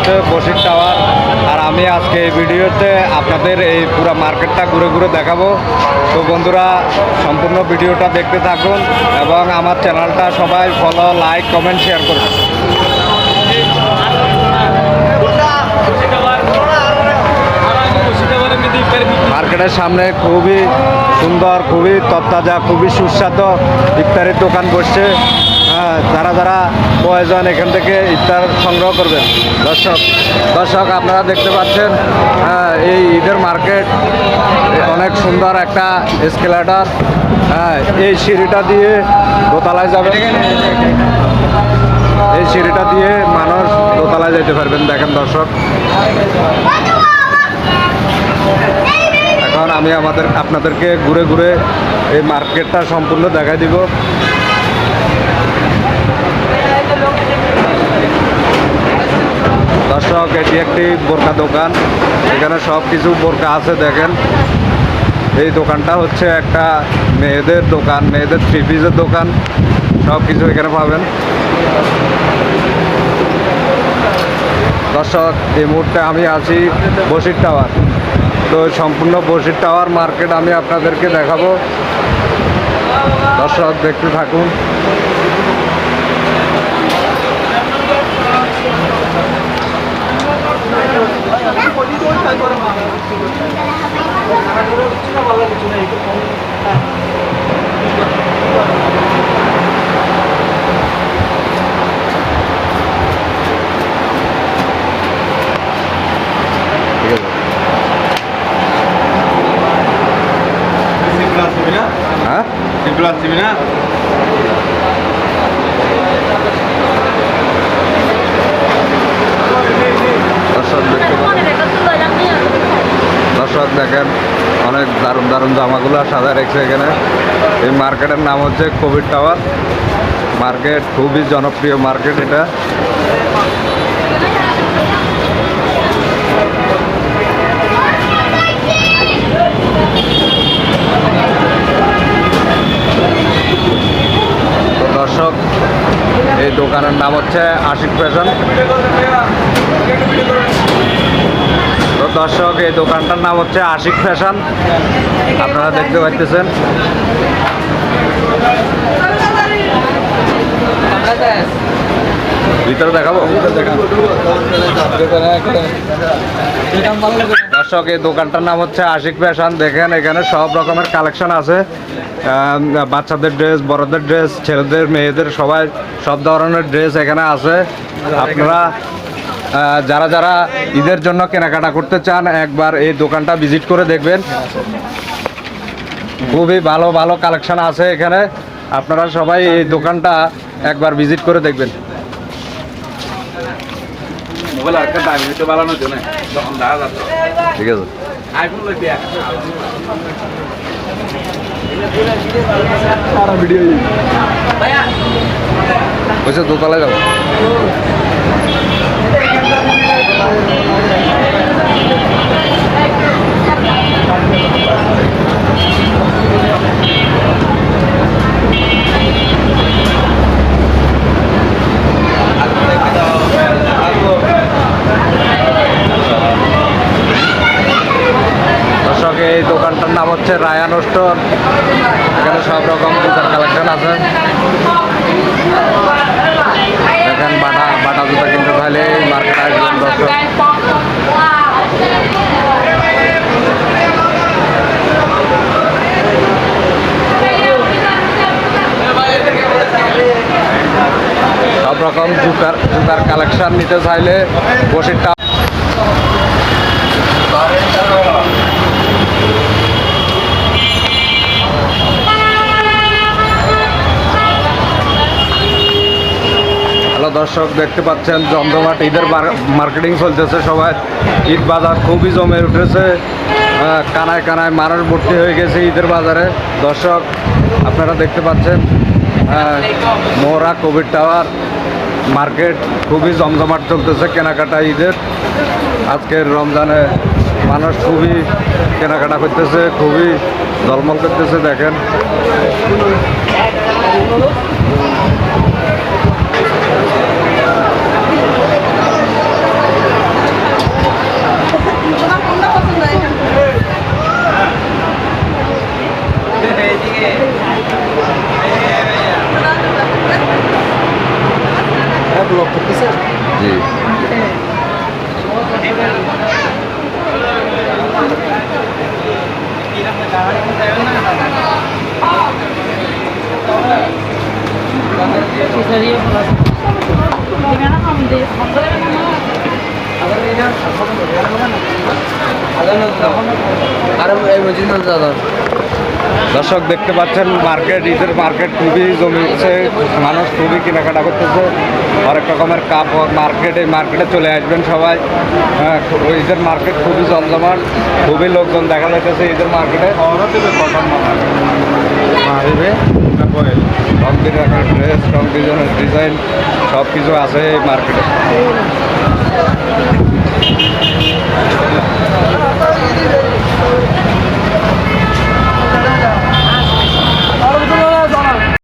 হচ্ছে বশির টাওয়ার। আর আমি আজকে এই ভিডিওতে আপনাদের এই পুরো মার্কেটটা ঘুরে ঘুরে দেখাবো। তো বন্ধুরা সম্পূর্ণ ভিডিওটা দেখতে থাকুন এবং আমার চ্যানেলটা সবাই ফলো, লাইক, কমেন্ট, শেয়ার করুন। মার্কেটের সামনে খুবই সুন্দর, খুবই তরতাজা, খুবই সুস্বাদু ইফতারের দোকান বসছে। যারা যারা প্রয়োজন এখান থেকে ইফতার সংগ্রহ করবেন। দর্শক আপনারা দেখতে পাচ্ছেন এই ঈদের মার্কেট অনেক সুন্দর একটা এসকেলেটর। এই সিঁড়িটা দিয়ে দোতলায় যাবে, এই সিঁড়িটা দিয়ে মানুষ দোতলায় যেতে পারবেন। দেখেন দর্শক, এখন আমি আপনাদেরকে ঘুরে ঘুরে এই মার্কেটটা সম্পূর্ণ দেখাই দিব। দর্শক এটি একটি বোরকা দোকান, এখানে সব কিছু বোরকা আছে। দেখেন এই দোকানটা হচ্ছে একটা মেয়েদের দোকান, মেয়েদের থ্রি পিসের দোকান, সব কিছু এখানে পাবেন। দর্শক এই মুহূর্তে আমি আছি বশির টাওয়ার। তো সম্পূর্ণ বশির টাওয়ার মার্কেট আমি আপনাদেরকে দেখাবো। দর্শক দেখতে থাকুন। দর্শক দেখেন অনেক দারুণ দারুণ জামাগুলো সাজায় রেখেছে এখানে। এই মার্কেটের নাম হচ্ছে কবির টাওয়ার মার্কেট, খুবই জনপ্রিয় মার্কেট এটা। তো দর্শক এই দোকানের নাম হচ্ছে আশিক ফ্যাশন। তো দর্শক এই দোকানটার নাম হচ্ছে আশিক ফ্যাশন, আপনারা দেখতে পাচ্ছেন। ভিতরে দেখাবো। দর্শক এই দোকানটার নাম হচ্ছে আশিক ফ্যাশন। দেখেন এখানে সব রকমের কালেকশন আছে, বাচ্চাদের ড্রেস, বড়দের ড্রেস, ছেলেদের, মেয়েদের, সবাই সব ধরনের ড্রেস এখানে আছে। আপনারা যারা যারা ঈদের জন্য কেনাকাটা করতে চান একবার এই দোকানটা ভিজিট করে দেখবেন। খুবই ভালো ভালো কালেকশন আছে এখানে, আপনারা সবাই এই দোকানটা একবার ভিজিট করে দেখবেন। ঠিক আছে, দোতলায় যাবো। দর্শক এই দোকানটার নাম হচ্ছে রায়ান স্টোর, এখানে সব রকম জুতার কালেকশন আছে। দেখেন বাটা জুতা কিনতে চাইলে এই মার্কেটে আসবেন দর্শক। সব রকম জুতার কালেকশন নিতে চাইলে বশির টাওয়ার। হ্যালো দর্শক, দেখতে পাচ্ছেন জমজমাট ঈদের মার্কেটিং চলতেছে। সবাই ঈদ বাজার খুবই জমে উঠেছে, কানায় কানায় মানুষ ভর্তি হয়ে গেছে ঈদের বাজারে। দর্শক আপনারা দেখতে পাচ্ছেন মোহরা কবির টাওয়ার মার্কেট খুবই জমজমাট চলতেছে কেনাকাটা ঈদের। আজকের রমজানে মানুষ খুবই কেনাকাটা করতেছে, খুবই ঝলমল করতেছে। দেখেন ব্লক করতেছে জি আর এই মসজিদ দাদা দর্শক দেখতে পাচ্ছেন মার্কেট, ঈদের মার্কেট খুবই জমে উঠছে, মানুষ খুবই কেনাকাটা করতেছে, হরেক রকমের কাপ মার্কেটে চলে আসবেন সবাই। হ্যাঁ, ঈদের মার্কেট খুবই জমজমাট, খুবই লোকজন দেখা যাইতেছে ঈদের মার্কেটে। রং বিরঙের ড্রেস, রং ডিজাইন সব কিছু আছে এই মার্কেটে।